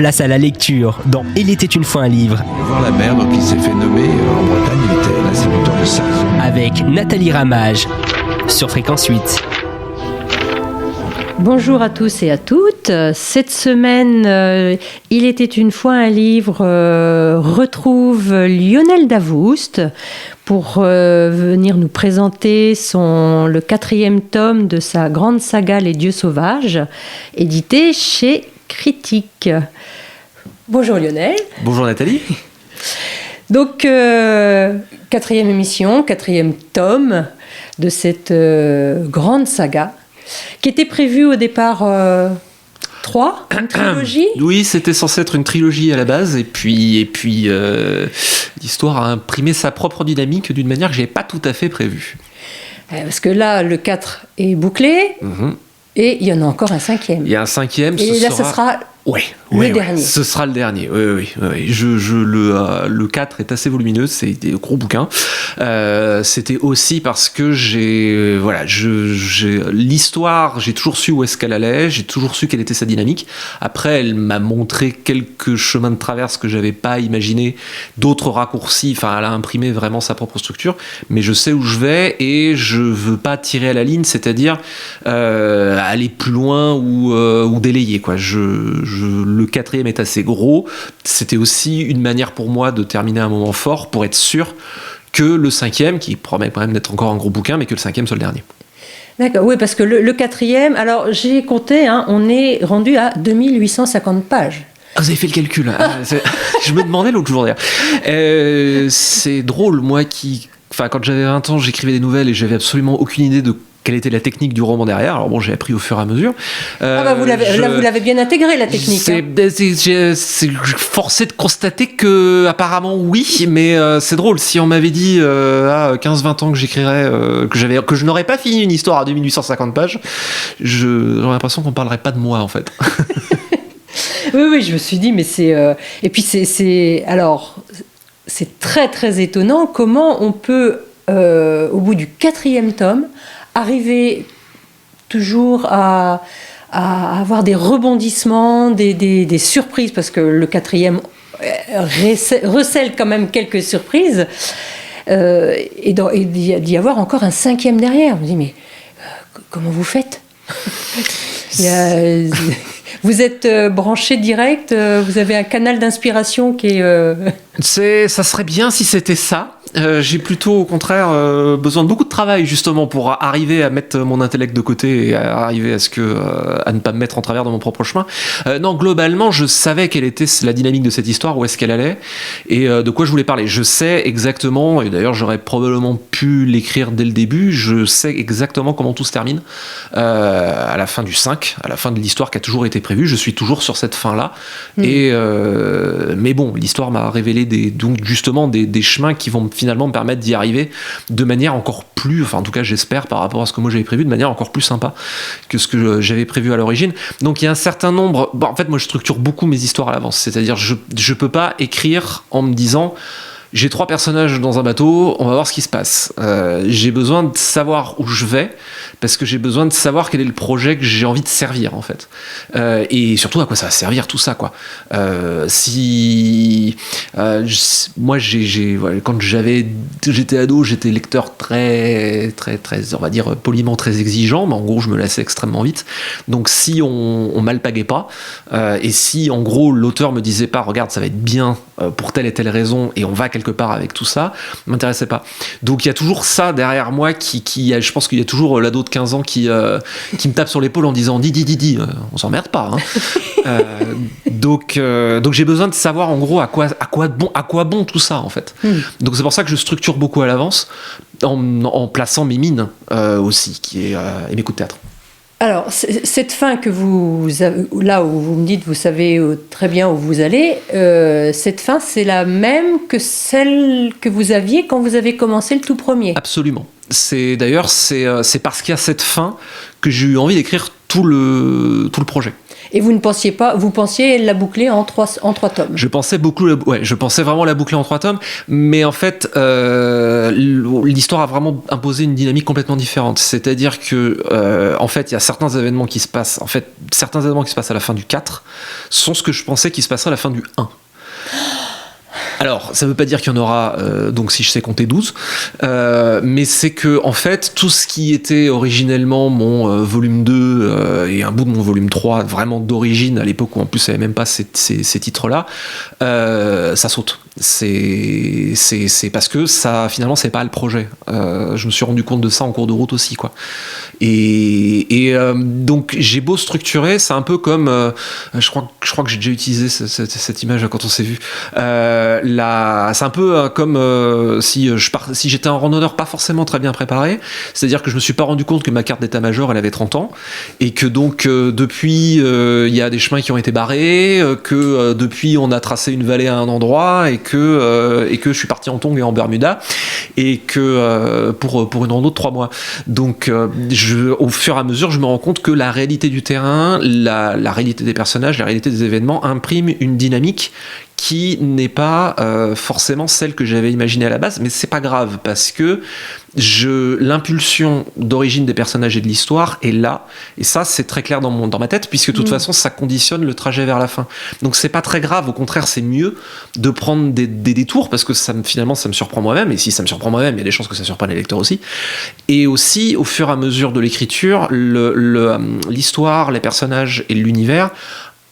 Place à la lecture dans Il était une fois un livre. Voir la mer, donc il s'est fait nommer en Bretagne, il était l'instituteur de Sars. Avec Nathalie Ramage sur Fréquence 8. Bonjour à tous et à toutes. Cette semaine, Il était une fois un livre retrouve Lionel Davoust pour venir nous présenter le 4e tome de sa grande saga Les Dieux sauvages, édité chez Critique. Bonjour Lionel. Bonjour Nathalie. Donc, 4e émission, 4e tome de cette grande saga, qui était prévu au départ 3, une trilogie. Oui, c'était censé être une trilogie à la base, et puis l'histoire a imprimé sa propre dynamique d'une manière que je n'avais pas tout à fait prévue. Parce que là, le 4 est bouclé, et il y en a encore un 5e. Il y a un 5e, et là, ce sera le dernier. Ce sera le dernier, oui. Le 4 est assez volumineux, c'est des gros bouquins. C'était aussi parce que l'histoire, j'ai toujours su où est-ce qu'elle allait, j'ai toujours su quelle était sa dynamique. Après, elle m'a montré quelques chemins de traverse que j'avais pas imaginé, d'autres raccourcis, enfin, elle a imprimé vraiment sa propre structure, mais je sais où je vais et je veux pas tirer à la ligne, c'est-à-dire aller plus loin ou délayer, quoi. Le 4e est assez gros. C'était aussi une manière pour moi de terminer un moment fort pour être sûr que le 5e, qui promet quand même d'être encore un gros bouquin, mais que le 5e soit le dernier. D'accord, oui, parce que le 4e, alors j'ai compté, on est rendu à 2850 pages. Ah, vous avez fait le calcul. Je me demandais l'autre jour d'ailleurs. C'est drôle, moi quand j'avais 20 ans, j'écrivais des nouvelles et j'avais absolument aucune idée de quelle était la technique du roman derrière. Alors bon, j'ai appris au fur et à mesure. Vous l'avez bien intégré, la technique. C'est forcé de constater que apparemment oui, mais c'est drôle. Si on m'avait dit à 15-20 ans que j'écrirais, que je n'aurais pas fini une histoire à 2850 pages, j'aurais l'impression qu'on parlerait pas de moi en fait. Oui, je me suis dit, mais c'est... Et puis alors, c'est très très étonnant comment on peut, au bout du 4e tome, arriver toujours à avoir des rebondissements, des surprises, parce que le 4e recèle quand même quelques surprises, et d'y avoir encore un 5e derrière. On me dit, mais comment vous faites? Vous êtes branché direct, vous avez un canal d'inspiration qui est... Ça serait bien si c'était ça. J'ai plutôt au contraire besoin de beaucoup de travail justement pour arriver à mettre mon intellect de côté et à arriver à ne pas me mettre en travers de mon propre chemin. Non, globalement, je savais quelle était la dynamique de cette histoire, où est-ce qu'elle allait et de quoi je voulais parler. Je sais exactement, et d'ailleurs j'aurais probablement pu l'écrire dès le début, je sais exactement comment tout se termine à la fin du 5, à la fin de l'histoire qui a toujours été prévue. Je suis toujours sur cette fin-là. Mais bon, l'histoire m'a révélé donc justement des chemins qui vont finalement me permettre d'y arriver de manière encore plus, enfin en tout cas j'espère par rapport à ce que moi j'avais prévu, de manière encore plus sympa que ce que j'avais prévu à l'origine. Donc il y a un certain nombre, en fait moi je structure beaucoup mes histoires à l'avance, c'est-à-dire je peux pas écrire en me disant j'ai 3 personnages dans un bateau, on va voir ce qui se passe. J'ai besoin de savoir où je vais, parce que j'ai besoin de savoir quel est le projet que j'ai envie de servir, en fait. Et surtout, à quoi ça va servir, tout ça, quoi. Moi, quand j'étais ado, j'étais lecteur très, très, très, on va dire, poliment très exigeant, mais en gros, je me lassais extrêmement vite. Donc, si on m'alpaguait pas, et si, en gros, l'auteur me disait pas, regarde, ça va être bien pour telle et telle raison, et on va quelque part avec tout ça, m'intéressait pas. Donc il y a toujours ça derrière moi je pense qu'il y a toujours l'ado de 15 ans qui me tape sur l'épaule en disant dis, on s'emmerde pas. Donc j'ai besoin de savoir en gros à quoi bon tout ça en fait. Donc c'est pour ça que je structure beaucoup à l'avance en plaçant mes mines aussi et mes coups de théâtre. Alors, cette fin que vous avez, là où vous me dites, vous savez très bien où vous allez, cette fin, c'est la même que celle que vous aviez quand vous avez commencé le tout premier. Absolument. C'est parce qu'il y a cette fin que j'ai eu envie d'écrire tout le projet. Et vous pensiez la boucler en trois tomes. Je pensais vraiment la boucler en 3 tomes, mais en fait, l'histoire a vraiment imposé une dynamique complètement différente. C'est-à-dire que, en fait, il y a certains événements qui se passent à la fin du 4 sont ce que je pensais qui se passerait à la fin du 1. Alors, ça ne veut pas dire qu'il y en aura, donc si je sais compter 12, mais c'est que, en fait, tout ce qui était originellement mon volume 2 et un bout de mon volume 3, vraiment d'origine, à l'époque où en plus il n'y avait même pas ces titres-là, ça saute. C'est parce que ça, finalement, c'est pas le projet. Je me suis rendu compte de ça en cours de route aussi, quoi. Et donc, j'ai beau structurer, c'est un peu comme, je crois que j'ai déjà utilisé cette image quand on s'est vu. C'est un peu comme si j'étais un randonneur pas forcément très bien préparé, c'est-à-dire que je me suis pas rendu compte que ma carte d'état-major elle avait 30 ans et que donc depuis il y a des chemins qui ont été barrés, que depuis on a tracé une vallée à un endroit et que je suis parti en tongs et en Bermuda et que pour une rando de 3 mois. Donc au fur et à mesure je me rends compte que la réalité du terrain, la réalité des personnages, la réalité des événements imprime une dynamique qui n'est pas forcément celle que j'avais imaginée à la base, mais c'est pas grave parce que l'impulsion d'origine des personnages et de l'histoire est là, et ça c'est très clair dans ma tête, puisque de toute façon ça conditionne le trajet vers la fin. Donc c'est pas très grave, au contraire c'est mieux de prendre des détours, parce que finalement ça me surprend moi-même, et si ça me surprend moi-même, il y a des chances que ça surprenne les lecteurs aussi. Et aussi, au fur et à mesure de l'écriture, l'histoire, les personnages et l'univers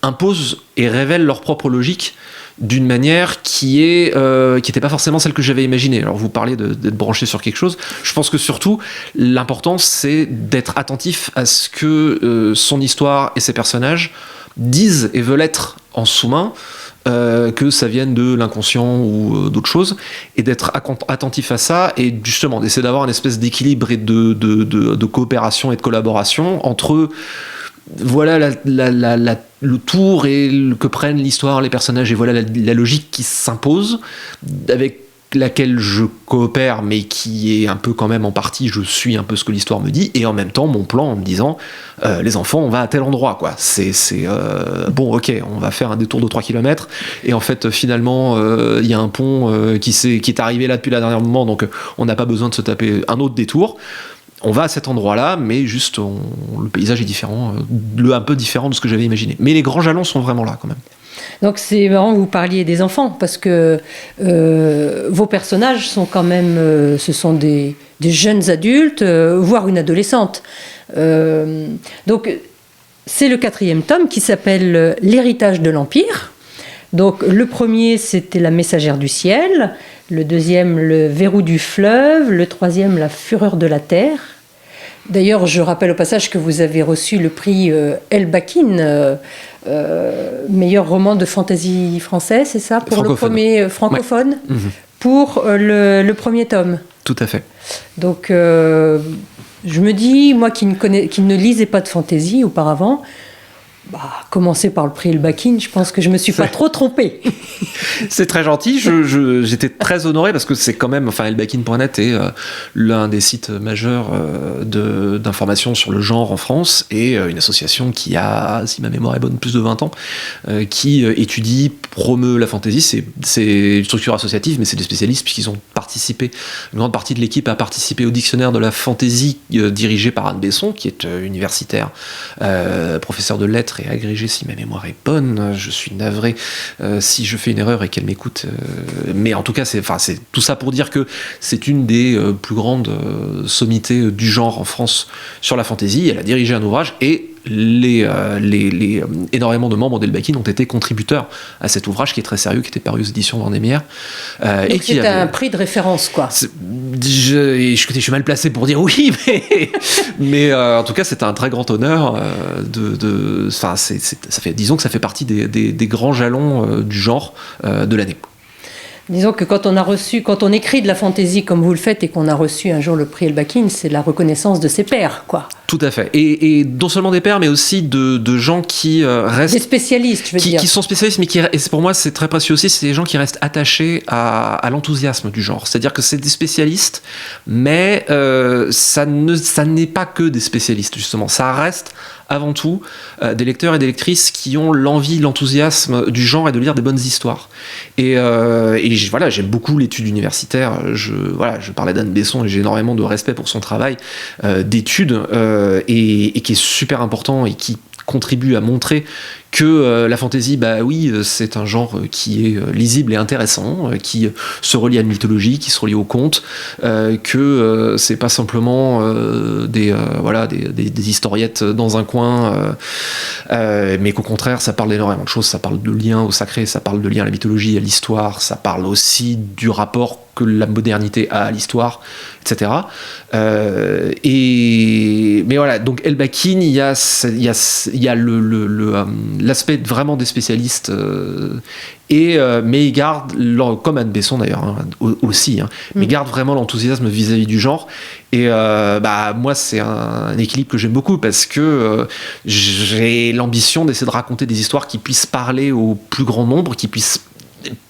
imposent et révèlent leur propre logique d'une manière qui était pas forcément celle que j'avais imaginée. Alors vous parlez d'être branché sur quelque chose. Je pense que surtout l'important c'est d'être attentif à ce que son histoire et ses personnages disent et veulent être en sous-main, que ça vienne de l'inconscient ou d'autres choses, et d'être attentif à ça, et justement d'essayer d'avoir une espèce d'équilibre et de coopération et de collaboration entre voilà le tour que prennent l'histoire, les personnages, et voilà la logique qui s'impose, avec laquelle je coopère, mais qui est un peu quand même en partie, je suis un peu ce que l'histoire me dit, et en même temps mon plan en me disant les enfants, on va à tel endroit, quoi. C'est bon, ok, on va faire un détour de 3 km, et en fait finalement il y a un pont qui est arrivé là depuis le dernier moment, donc on n'a pas besoin de se taper un autre détour. On va à cet endroit-là, mais juste le paysage est différent, un peu différent de ce que j'avais imaginé. Mais les grands jalons sont vraiment là quand même. Donc c'est marrant que vous parliez des enfants, parce que vos personnages sont quand même, ce sont des jeunes adultes, voire une adolescente. Donc c'est le 4e tome qui s'appelle L'héritage de l'Empire. Donc le premier c'était La messagère du ciel, le deuxième Le verrou du fleuve, le troisième La fureur de la terre. D'ailleurs, je rappelle au passage que vous avez reçu le prix El-Bakin, meilleur roman de fantasy français, c'est ça, pour le premier francophone, ouais. Pour le premier tome. Tout à fait. Donc je me dis, moi qui ne lisais pas de fantasy auparavant, commencer par le prix El-Bakin, je pense que je me suis pas trop trompée. C'est très gentil, j'étais très honoré parce que c'est quand même, elbakin.net est l'un des sites majeurs d'information sur le genre en France, et une association qui a, si ma mémoire est bonne, plus de 20 ans, qui étudie, promeut la fantasy. C'est une structure associative, mais c'est des spécialistes puisqu'ils ont participé, une grande partie de l'équipe a participé au dictionnaire de la fantasy dirigé par Anne Besson, qui est universitaire, professeur de lettres et agrégé, si ma mémoire est bonne. Je suis navré si je fais une erreur et qu'elle m'écoute, mais en tout cas c'est tout ça pour dire que c'est une des plus grandes sommités du genre en France sur la fantasy. Elle a dirigé un ouvrage, et énormément de membres d'El-Bakin ont été contributeurs à cet ouvrage qui est très sérieux, qui était paru aux éditions Vendémiaire. Donc c'est un prix de référence, quoi. Je suis mal placé pour dire oui, mais en tout cas c'est un très grand honneur. Disons que ça fait partie des grands jalons du genre de l'année. Disons que quand on écrit de la fantaisie comme vous le faites, et qu'on a reçu un jour le prix El-Bakin, c'est la reconnaissance de ses pairs, quoi. Tout à fait. Et non seulement des pairs, mais aussi de gens qui restent... Des spécialistes, je veux dire. Qui sont spécialistes, mais et pour moi, c'est très précieux aussi, c'est des gens qui restent attachés à l'enthousiasme du genre. C'est-à-dire que c'est des spécialistes, mais ça n'est pas que des spécialistes, justement. Ça reste avant tout des lecteurs et des lectrices qui ont l'envie, l'enthousiasme du genre et de lire des bonnes histoires. Voilà, j'aime beaucoup l'étude universitaire. Je parlais d'Anne Besson et j'ai énormément de respect pour son travail d'étude et qui est super important et qui contribue à montrer que la fantasy, c'est un genre qui est lisible et intéressant, qui se relie à une mythologie, qui se relie au conte, que c'est pas simplement des historiettes dans un coin, mais qu'au contraire, ça parle d'énormément de choses. Ça parle de lien au sacré, ça parle de lien à la mythologie, à l'histoire, ça parle aussi du rapport que la modernité a à l'histoire, etc. Mais voilà, donc Elbakin, il y a l'aspect vraiment des spécialistes, mais il garde, comme Anne Besson d'ailleurs aussi, mais il garde vraiment l'enthousiasme vis-à-vis du genre. Et moi, c'est un équilibre que j'aime beaucoup parce que j'ai l'ambition d'essayer de raconter des histoires qui puissent parler au plus grand nombre, qui puissent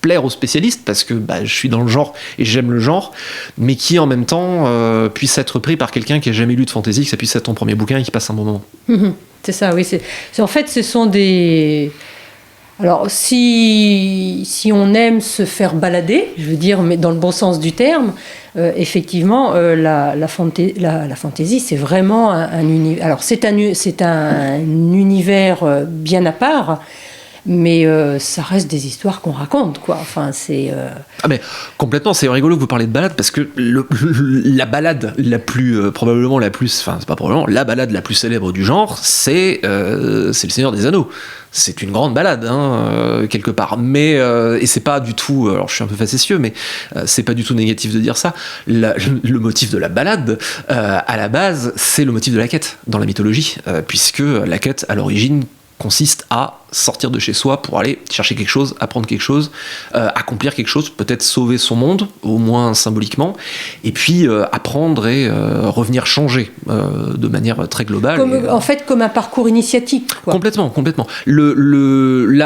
plaire aux spécialistes parce que je suis dans le genre et j'aime le genre, mais qui en même temps puisse être pris par quelqu'un qui a jamais lu de fantasy, que ça puisse être ton premier bouquin et qui passe un bon moment. C'est ça, oui. En fait, ce sont des... Alors, si on aime se faire balader, je veux dire, mais dans le bon sens du terme, effectivement, la fantasy, c'est vraiment un univers... Alors, c'est un univers bien à part, mais ça reste des histoires qu'on raconte, quoi. Enfin, c'est... Ah mais complètement, c'est rigolo que vous parlez de balade parce que la balade la plus la balade la plus célèbre du genre, c'est le Seigneur des Anneaux. C'est une grande balade, quelque part. Mais et c'est pas du tout. Alors je suis un peu facétieux, mais c'est pas du tout négatif de dire ça. Le motif de la balade, à la base, c'est le motif de la quête dans la mythologie, puisque la quête à l'origine consiste à sortir de chez soi pour aller chercher quelque chose, apprendre quelque chose, accomplir quelque chose, peut-être sauver son monde, au moins symboliquement, et puis apprendre et revenir changer de manière très globale. En fait, comme un parcours initiatique, quoi. Complètement.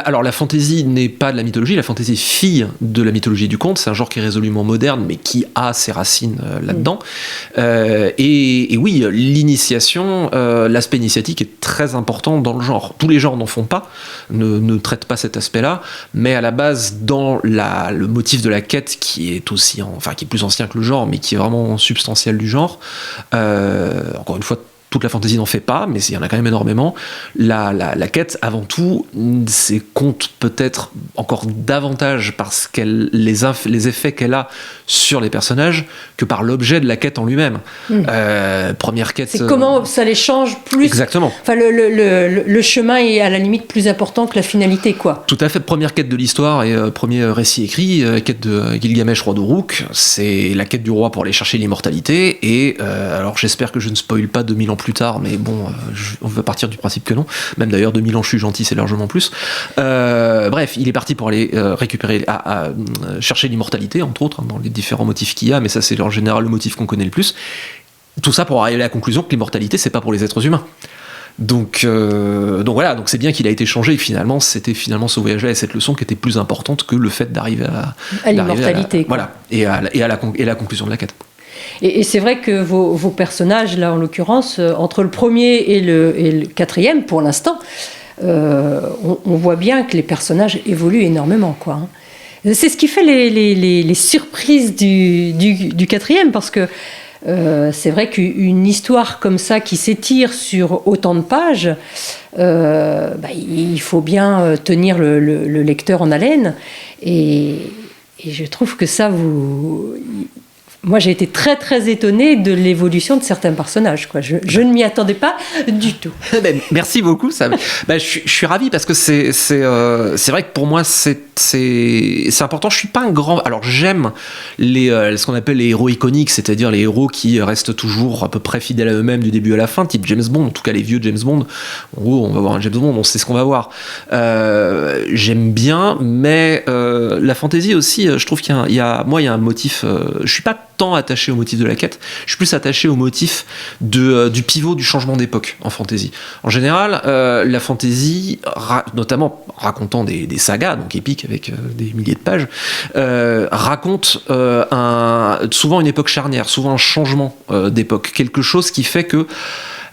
Alors la fantaisie n'est pas de la mythologie, la fantaisie est fille de la mythologie du conte, c'est un genre qui est résolument moderne, mais qui a ses racines là-dedans. Et oui, l'initiation, l'aspect initiatique est très important dans le genre. Tous les genres n'en font pas, ne traite pas cet aspect-là, mais à la base, dans le motif de la quête, qui est qui est plus ancien que le genre, mais qui est vraiment substantiel du genre, encore une fois, toute la fantaisie n'en fait pas, mais il y en a quand même énormément. La quête, avant tout, compte peut-être encore davantage parce les effets qu'elle a sur les personnages que par l'objet de la quête en lui-même. Première quête... C'est comment ça les change plus... Exactement. Enfin, le chemin est à la limite plus important que la finalité, quoi. Tout à fait. Première quête de l'histoire et premier récit écrit, quête de Gilgamesh, roi d'Uruk, c'est la quête du roi pour aller chercher l'immortalité. Et alors j'espère que je ne spoil pas 2000 ans plus tard, mais bon, on va partir du principe que non. Même d'ailleurs, 2000 ans, je suis gentil, c'est largement plus. Bref, il est parti pour aller récupérer, chercher l'immortalité, entre autres, dans les différents motifs qu'il y a, mais ça, c'est en général le motif qu'on connaît le plus. Tout ça pour arriver à la conclusion que l'immortalité, c'est pas pour les êtres humains. Donc voilà, donc c'est bien qu'il a été changé et finalement, c'était ce voyage-là et cette leçon qui était plus importante que le fait d'arriver à l'immortalité. Voilà, et à la conclusion de la quête. Et c'est vrai que vos personnages, là en l'occurrence, entre le premier et le quatrième, pour l'instant, on voit bien que les personnages évoluent énormément, quoi. C'est ce qui fait les surprises du quatrième, parce que c'est vrai qu'une histoire comme ça qui s'étire sur autant de pages, il faut bien tenir le lecteur en haleine. Et je trouve que ça moi, j'ai été très, très étonnée de l'évolution de certains personnages, quoi. Je ne m'y attendais pas du tout. Merci beaucoup. Je suis ravi parce que c'est vrai que pour moi, c'est important. Je suis pas un grand... Alors, j'aime ce qu'on appelle les héros iconiques, c'est-à-dire les héros qui restent toujours à peu près fidèles à eux-mêmes du début à la fin, type James Bond, en tout cas les vieux James Bond. En gros, on va voir un James Bond, on sait ce qu'on va voir. J'aime bien, mais la fantasy aussi, je trouve qu'il y a un motif... je suis pas tant attaché au motif de la quête, je suis plus attaché au motif du pivot du changement d'époque en fantasy. En général, la fantasy, notamment racontant des sagas, donc épiques avec des milliers de pages, raconte souvent une époque charnière, souvent un changement d'époque, quelque chose qui fait que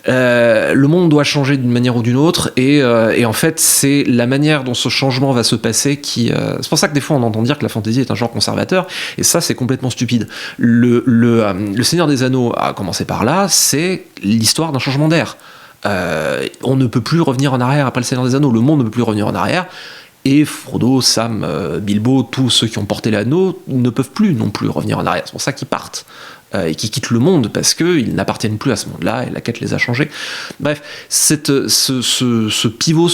le monde doit changer d'une manière ou d'une autre, et en fait c'est la manière dont ce changement va se passer qui c'est pour ça que des fois on entend dire que la fantasy est un genre conservateur, et ça c'est complètement stupide. Le Seigneur des Anneaux, à commencer par là, c'est l'histoire d'un changement d'air. On ne peut plus revenir en arrière après le Seigneur des Anneaux, le monde ne peut plus revenir en arrière, et Frodo, Sam, Bilbo, tous ceux qui ont porté l'anneau ne peuvent plus non plus revenir en arrière, c'est pour ça qu'ils partent. Et qui quittent le monde parce qu'ils n'appartiennent plus à ce monde-là et la quête les a changés. Bref, ce pivot,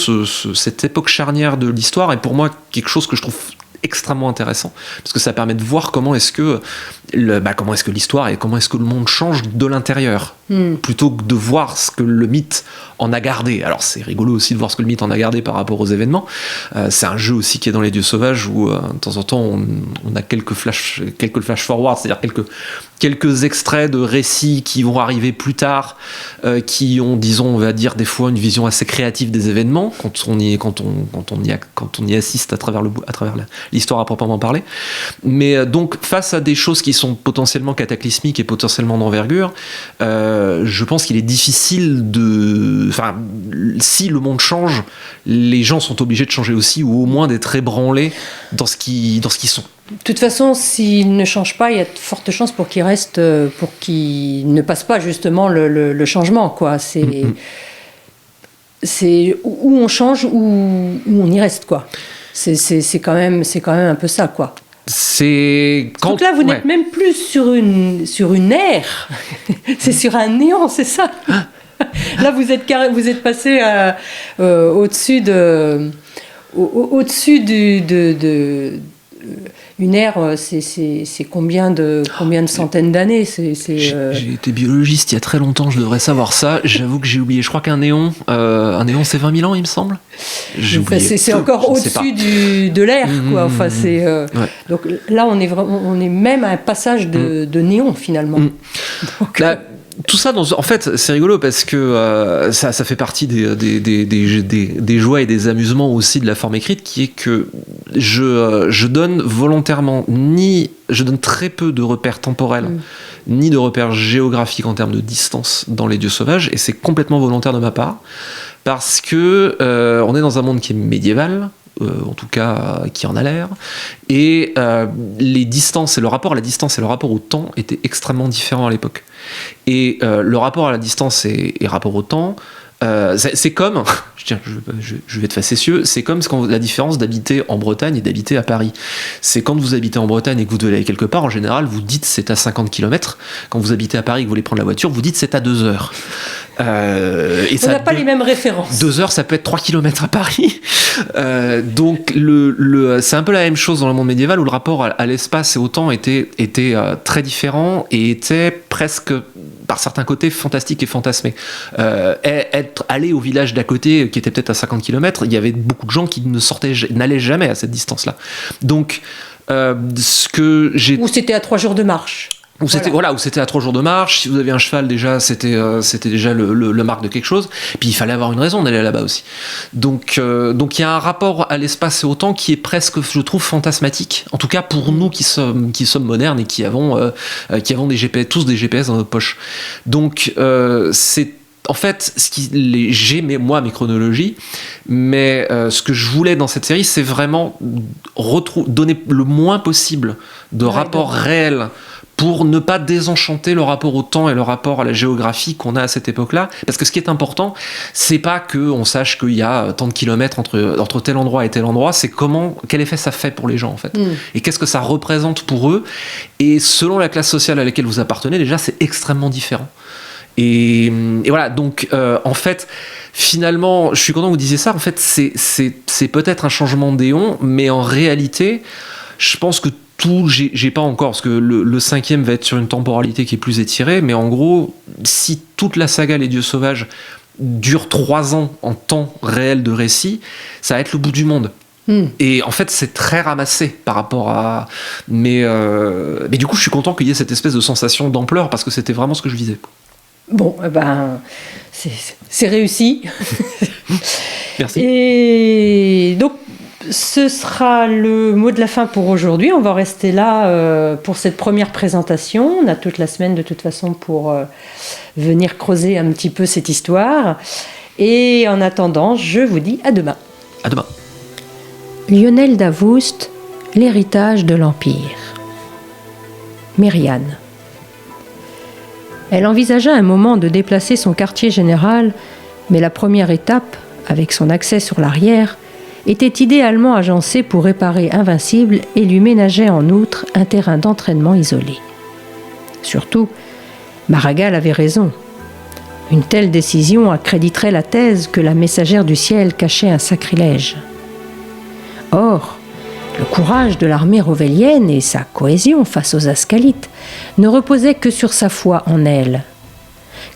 cette époque charnière de l'histoire est pour moi quelque chose que je trouve extrêmement intéressant, parce que ça permet de voir comment est-ce que l'histoire et comment est-ce que le monde change de l'intérieur, plutôt que de voir ce que le mythe en a gardé. Alors c'est rigolo aussi de voir ce que le mythe en a gardé par rapport aux événements. C'est un jeu aussi qui est dans les Dieux Sauvages où de temps en temps on a quelques flash forward, c'est-à-dire quelques extraits de récits qui vont arriver plus tard, qui ont, disons, on va dire des fois une vision assez créative des événements quand on y assiste à travers l'histoire à proprement parler. Mais donc face à des choses qui sont potentiellement cataclysmiques et potentiellement d'envergure, je pense qu'il est difficile si le monde change, les gens sont obligés de changer aussi, ou au moins d'être ébranlés dans ce qu'ils sont. De toute façon, s'il ne change pas, il y a de fortes chances pour qu'il reste, pour qu'il ne passe pas justement le changement, quoi. C'est où on change, où on y reste, quoi. C'est quand même un peu ça, quoi. Donc là, vous n'êtes même plus sur une ère, c'est sur un néant, c'est ça. Là, vous êtes passé au-dessus une ère, c'est combien de centaines d'années J'ai été biologiste il y a très longtemps, je devrais savoir ça. J'avoue que j'ai oublié. Je crois qu'un néon c'est 20 000 ans, il me semble. C'est encore au-dessus de l'air, quoi. Enfin, ouais. Donc là, on est même à un passage de néon, finalement. Donc, tout ça, en fait, c'est rigolo parce que ça fait partie des joies et des amusements aussi de la forme écrite, qui est que je donne volontairement je donne très peu de repères temporels, ni de repères géographiques en termes de distance dans les Dieux Sauvages, et c'est complètement volontaire de ma part, parce que on est dans un monde qui est médiéval, en tout cas qui en a l'air, et les distances et le rapport à la distance et le rapport au temps étaient extrêmement différents à l'époque. Et le rapport à la distance et rapport au temps, c'est comme, je vais être facétieux, c'est comme la différence d'habiter en Bretagne et d'habiter à Paris. C'est quand vous habitez en Bretagne et que vous devez aller quelque part, en général, vous dites c'est à 50 km. Quand vous habitez à Paris et que vous voulez prendre la voiture, vous dites c'est à 2 heures. Et on n'a pas les mêmes références. 2 heures, ça peut être 3 km à Paris. Donc c'est un peu la même chose dans le monde médiéval, où le rapport à l'espace et au temps était très différent et était presque, par certains côtés, fantastique et fantasmé. Aller au village d'à côté, qui était peut-être à 50 km, il y avait beaucoup de gens qui n'allaient jamais à cette distance-là. Donc, Ou c'était à 3 jours de marche. Ou c'était à 3 jours de marche. Si vous avez un cheval, déjà, c'était déjà le marque de quelque chose. Puis il fallait avoir une raison d'aller là-bas aussi. Donc il y a un rapport à l'espace et au temps qui est presque, je trouve, fantasmatique. En tout cas pour nous qui sommes modernes et qui avons des GPS, tous des GPS dans notre poche. Donc c'est en fait j'ai mes chronologies, mais ce que je voulais dans cette série, c'est vraiment donner le moins possible de rapports réels, pour ne pas désenchanter le rapport au temps et le rapport à la géographie qu'on a à cette époque-là. Parce que ce qui est important, c'est pas qu'on sache qu'il y a tant de kilomètres entre tel endroit et tel endroit, c'est quel effet ça fait pour les gens, en fait. Et qu'est-ce que ça représente pour eux. Et selon la classe sociale à laquelle vous appartenez, déjà, c'est extrêmement différent. Et voilà, donc en fait, finalement, je suis content que vous disiez ça. En fait, c'est peut-être un changement d'éon, mais en réalité, je pense que j'ai pas encore, parce que le 5e va être sur une temporalité qui est plus étirée, mais en gros, si toute la saga Les Dieux Sauvages dure 3 ans en temps réel de récit, ça va être le bout du monde. Et en fait, c'est très ramassé par rapport à. Mais du coup, je suis content qu'il y ait cette espèce de sensation d'ampleur parce que c'était vraiment ce que je visais. Bon, c'est réussi. Merci. Et donc, ce sera le mot de la fin pour aujourd'hui. On va rester là pour cette première présentation. On a toute la semaine de toute façon pour venir creuser un petit peu cette histoire. Et en attendant, je vous dis à demain. À demain. Lionel Davoust, l'héritage de l'Empire. Myriane. Elle envisagea un moment de déplacer son quartier général, mais la première étape, avec son accès sur l'arrière, était idéalement agencée pour réparer Invincible et lui ménageait en outre un terrain d'entraînement isolé. Surtout, Maragall avait raison. Une telle décision accréditerait la thèse que la messagère du ciel cachait un sacrilège. Or, le courage de l'armée rovélienne et sa cohésion face aux Ascalites ne reposaient que sur sa foi en elle.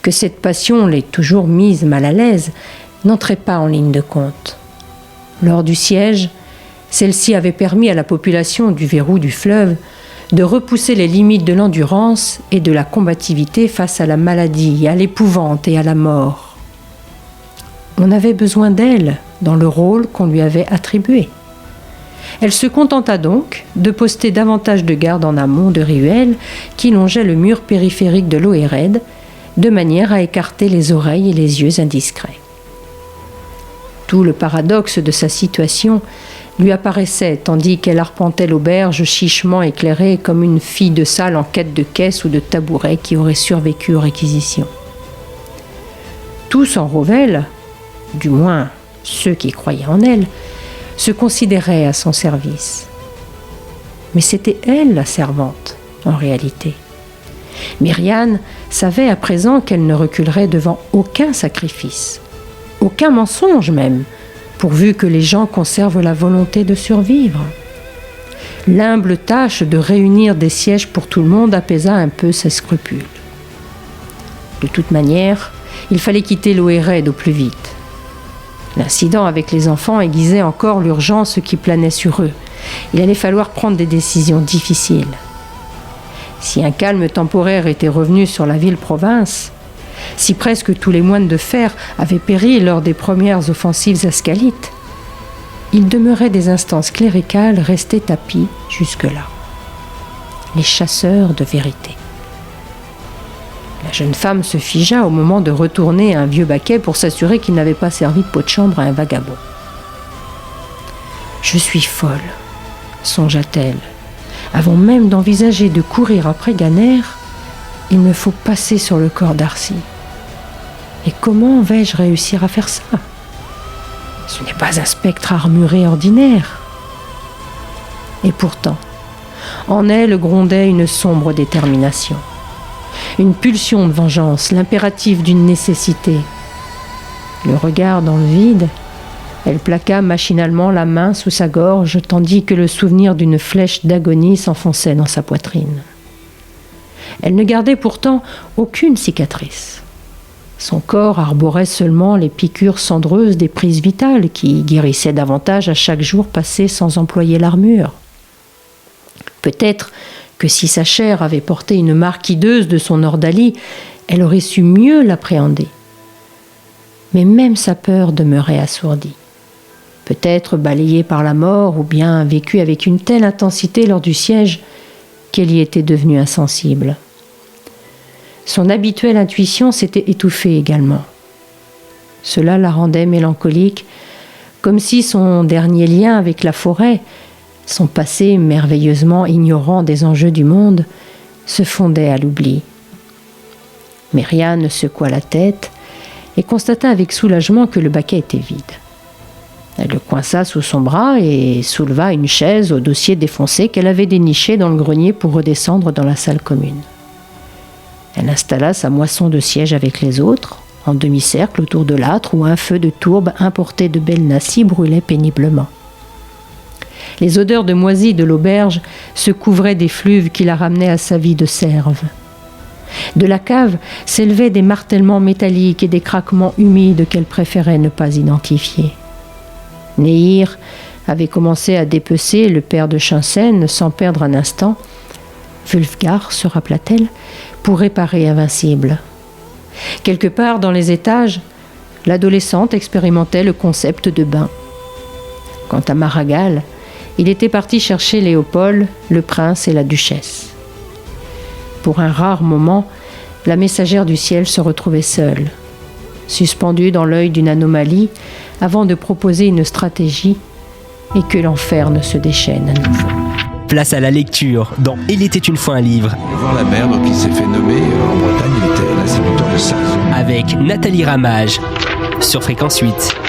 Que cette passion l'ait toujours mise mal à l'aise n'entrait pas en ligne de compte. Lors du siège, celle-ci avait permis à la population du verrou du fleuve de repousser les limites de l'endurance et de la combativité face à la maladie, à l'épouvante et à la mort. On avait besoin d'elle dans le rôle qu'on lui avait attribué. Elle se contenta donc de poster davantage de gardes en amont de ruelles qui longeaient le mur périphérique de l'Oered, de manière à écarter les oreilles et les yeux indiscrets. Tout le paradoxe de sa situation lui apparaissait tandis qu'elle arpentait l'auberge chichement éclairée comme une fille de salle en quête de caisse ou de tabouret qui aurait survécu aux réquisitions. Tous en Rovelle, du moins ceux qui croyaient en elle, se considérait à son service. Mais c'était elle la servante, en réalité. Myriane savait à présent qu'elle ne reculerait devant aucun sacrifice, aucun mensonge même, pourvu que les gens conservent la volonté de survivre. L'humble tâche de réunir des sièges pour tout le monde apaisa un peu ses scrupules. De toute manière, il fallait quitter l'Oered au plus vite. L'incident avec les enfants aiguisait encore l'urgence qui planait sur eux. Il allait falloir prendre des décisions difficiles. Si un calme temporaire était revenu sur la ville-province, si presque tous les moines de fer avaient péri lors des premières offensives ascalites, il demeurait des instances cléricales restées tapies jusque-là. Les chasseurs de vérité. La jeune femme se figea au moment de retourner un vieux baquet pour s'assurer qu'il n'avait pas servi de pot de chambre à un vagabond. « Je suis folle », songea-t-elle. « Avant même d'envisager de courir après Ganer, il me faut passer sur le corps d'Arcy. Et comment vais-je réussir à faire ça? Ce n'est pas un spectre armuré ordinaire. » Et pourtant, en elle grondait une sombre détermination. Une pulsion de vengeance, l'impératif d'une nécessité. Le regard dans le vide, elle plaqua machinalement la main sous sa gorge, tandis que le souvenir d'une flèche d'agonie s'enfonçait dans sa poitrine. Elle ne gardait pourtant aucune cicatrice. Son corps arborait seulement les piqûres cendreuses des prises vitales qui guérissaient davantage à chaque jour passé sans employer l'armure. Peut-être que si sa chair avait porté une marque hideuse de son ordalie, elle aurait su mieux l'appréhender. Mais même sa peur demeurait assourdie. Peut-être balayée par la mort ou bien vécue avec une telle intensité lors du siège qu'elle y était devenue insensible. Son habituelle intuition s'était étouffée également. Cela la rendait mélancolique, comme si son dernier lien avec la forêt, son passé merveilleusement ignorant des enjeux du monde, se fondait à l'oubli. Myriane secoua la tête et constata avec soulagement que le baquet était vide. Elle le coinça sous son bras et souleva une chaise au dossier défoncé qu'elle avait déniché dans le grenier pour redescendre dans la salle commune. Elle installa sa moisson de siège avec les autres, en demi-cercle autour de l'âtre où un feu de tourbe importé de Belnassi brûlait péniblement. Les odeurs de moisie de l'auberge se couvraient des fluves qui la ramenaient à sa vie de serve. De la cave s'élevaient des martèlements métalliques et des craquements humides qu'elle préférait ne pas identifier. Néhir avait commencé à dépecer le père de Chainsen sans perdre un instant, Wulfgar, se rappela-t-elle, pour réparer Invincible. Quelque part dans les étages, l'adolescente expérimentait le concept de bain. Quant à Maragal, il était parti chercher Léopold, le prince et la duchesse. Pour un rare moment, la messagère du ciel se retrouvait seule, suspendue dans l'œil d'une anomalie, avant de proposer une stratégie et que l'enfer ne se déchaîne à nouveau. Place à la lecture dans Il était une fois un livre. Voir la mère, donc il s'est fait nommer en Bretagne, il était l'instituteur de Sarzeau. Avec Nathalie Ramage sur Fréquence 8.